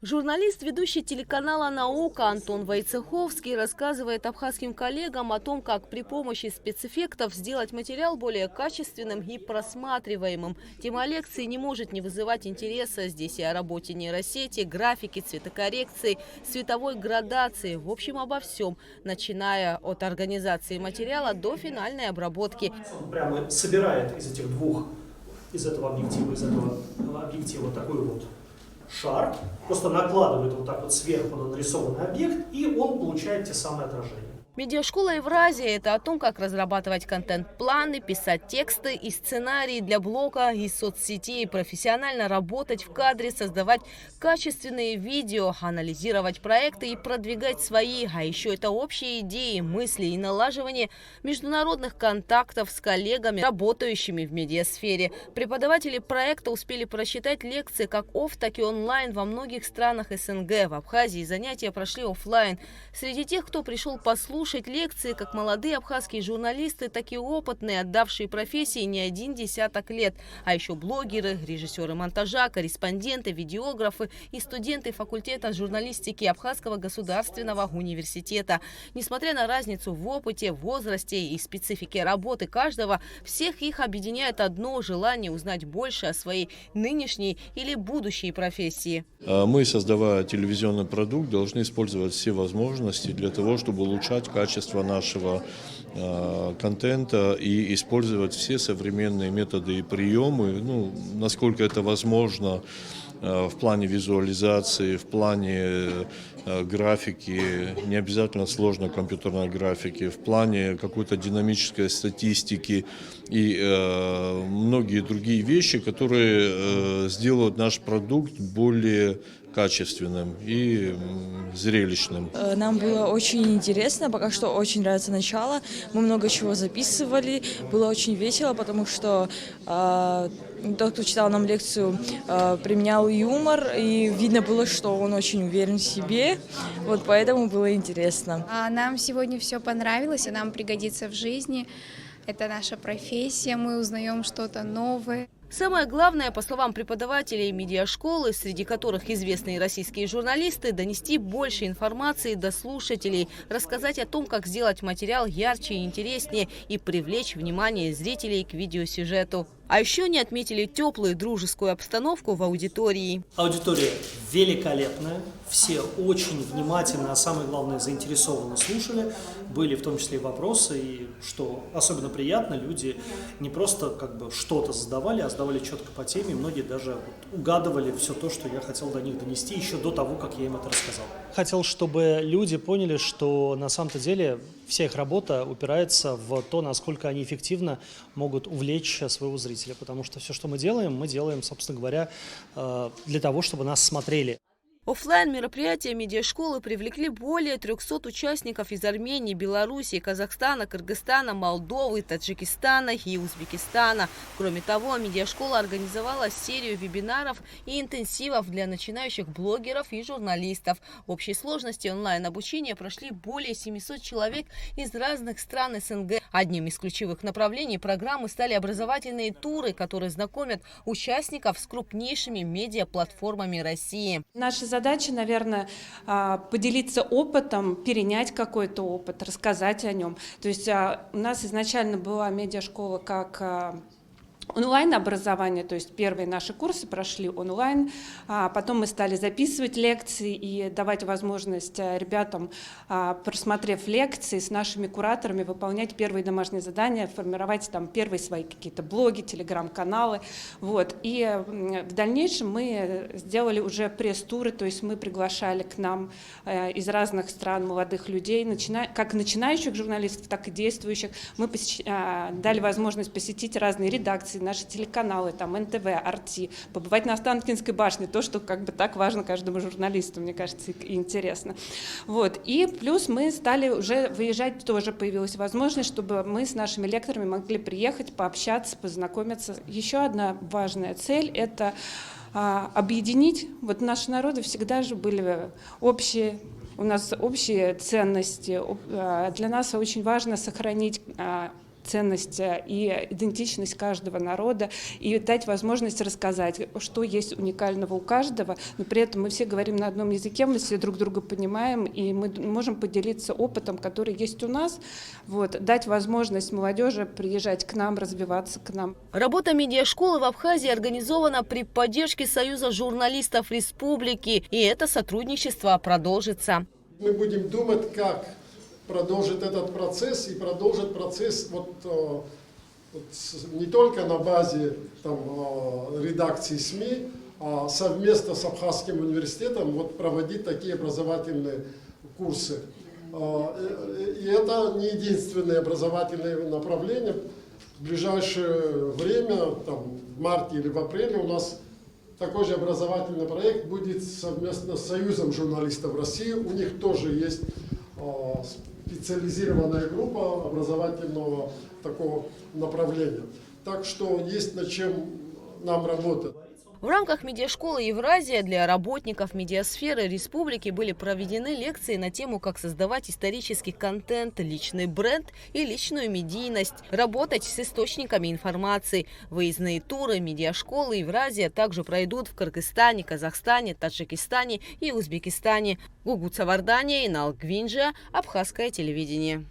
Журналист, ведущий телеканала «Наука» Антон Войцеховский рассказывает абхазским коллегам о том, как при помощи спецэффектов сделать материал более качественным и просматриваемым. Тема лекции не может не вызывать интереса. Здесь и о работе нейросети, графике, цветокоррекции, цветовой градации. В общем, обо всем, начиная от организации материала до финальной обработки. Он прямо собирает из этих двух, из этого объектива такой вот шар, просто накладывает вот так вот сверху на нарисованный объект, и он получает те самые отражения. Медиашкола Евразия – это о том, как разрабатывать контент-планы, писать тексты и сценарии для блога и соцсетей, профессионально работать в кадре, создавать качественные видео, анализировать проекты и продвигать свои. А еще это общие идеи, мысли и налаживание международных контактов с коллегами, работающими в медиасфере. Преподаватели проекта успели прочитать лекции как офф, так и онлайн во многих странах СНГ. В Абхазии занятия прошли офлайн. Среди тех, кто пришел послушать лекции, как молодые абхазские журналисты, так и опытные, отдавшие профессии не один десяток лет. А еще блогеры, режиссеры монтажа, корреспонденты, видеографы и студенты факультета журналистики Абхазского государственного университета. Несмотря на разницу в опыте, возрасте и специфике работы каждого, всех их объединяет одно желание узнать больше о своей нынешней или будущей профессии. Мы, создавая телевизионный продукт, должны использовать все возможности для того, чтобы улучшать качество нашего контента и использовать все современные методы и приемы, насколько это возможно, в плане визуализации, в плане графики, не обязательно сложной компьютерной графики, в плане какой-то динамической статистики и многие другие вещи, которые сделают наш продукт более качественным и зрелищным. Нам было очень интересно, пока что очень нравится начало. Мы много чего записывали, было очень весело, потому что тот, кто читал нам лекцию, применял юмор, и видно было, что он очень уверен в себе, вот поэтому было интересно. Нам сегодня все понравилось, и нам пригодится в жизни. Это наша профессия, мы узнаем что-то новое. Самое главное, по словам преподавателей медиашколы, среди которых известные российские журналисты, донести больше информации до слушателей, рассказать о том, как сделать материал ярче и интереснее и привлечь внимание зрителей к видеосюжету. А еще не отметили теплую дружескую обстановку в аудитории. Аудитория великолепная, все очень внимательно, а самое главное, заинтересованно слушали. Были в том числе и вопросы, и что особенно приятно, люди не просто что-то задавали, а задавали четко по теме. Многие даже угадывали все то, что я хотел до них донести еще до того, как я им это рассказал. Хотел, чтобы люди поняли, что на самом-то деле вся их работа упирается в то, насколько они эффективно могут увлечь своего зрителя. Потому что все, что мы делаем, собственно говоря, для того, чтобы нас смотрели. Оффлайн-мероприятия медиашколы привлекли более 300 участников из Армении, Белоруссии, Казахстана, Кыргызстана, Молдовы, Таджикистана и Узбекистана. Кроме того, медиашкола организовала серию вебинаров и интенсивов для начинающих блогеров и журналистов. В общей сложности онлайн-обучения прошли более 700 человек из разных стран СНГ. Одним из ключевых направлений программы стали образовательные туры, которые знакомят участников с крупнейшими медиаплатформами России. Наша задача, наверное, поделиться опытом, перенять какой-то опыт, рассказать о нем. То есть у нас изначально была медиашкола как онлайн-образование, то есть первые наши курсы прошли онлайн, потом мы стали записывать лекции и давать возможность ребятам, просмотрев лекции с нашими кураторами, выполнять первые домашние задания, формировать там первые свои какие-то блоги, телеграм-каналы. Вот. И в дальнейшем мы сделали уже пресс-туры, то есть мы приглашали к нам из разных стран молодых людей, как начинающих журналистов, так и действующих. Мы дали возможность посетить разные редакции, наши телеканалы, там НТВ, Арти, побывать на Останкинской башне, то, что так важно каждому журналисту, мне кажется, и интересно. Вот. И плюс мы стали уже выезжать, тоже появилась возможность, чтобы мы с нашими лекторами могли приехать, пообщаться, познакомиться. Еще одна важная цель – это объединить. Вот наши народы всегда же были общие, у нас общие ценности. Для нас очень важно сохранить ценность и идентичность каждого народа, и дать возможность рассказать, что есть уникального у каждого, но при этом мы все говорим на одном языке, мы все друг друга понимаем, и мы можем поделиться опытом, который есть у нас, вот, дать возможность молодежи приезжать к нам, развиваться к нам. Работа медиашколы в Абхазии организована при поддержке Союза журналистов республики, и это сотрудничество продолжится. Мы будем думать, как продолжить этот процесс и продолжить процесс не только на базе редакции СМИ, а совместно с Абхазским университетом проводить такие образовательные курсы. И это не единственное образовательное направление. В ближайшее время, в марте или в апреле, у нас такой же образовательный проект будет совместно с Союзом журналистов России. У них тоже есть специализированная группа образовательного такого направления. Так что есть над чем нам работать. В рамках медиашколы «Евразия» для работников медиасферы республики были проведены лекции на тему, как создавать исторический контент, личный бренд и личную медийность, работать с источниками информации. Выездные туры медиашколы «Евразия» также пройдут в Кыргызстане, Казахстане, Таджикистане и Узбекистане. Гугуца Вардания, Инал Гвинджа, Абхазское телевидение.